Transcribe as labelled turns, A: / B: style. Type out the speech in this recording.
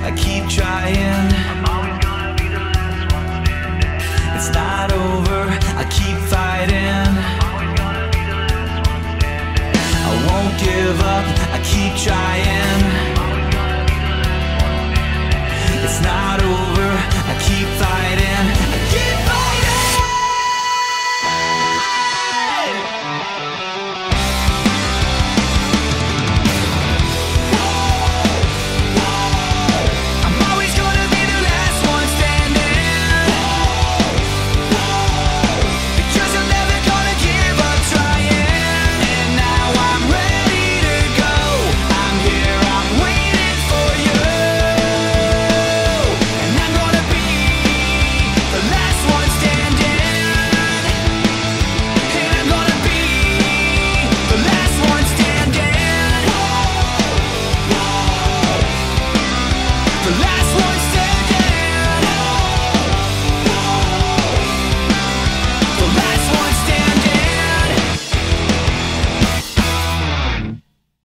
A: I keep trying.
B: I'm always gonna be the last one standing.
A: It's not over, I keep fighting.
B: I'm always gonna be the last one standing.
A: I won't give up, I keep trying.
B: I'm always gonna be the last one standing.
A: It's not over, I keep fighting.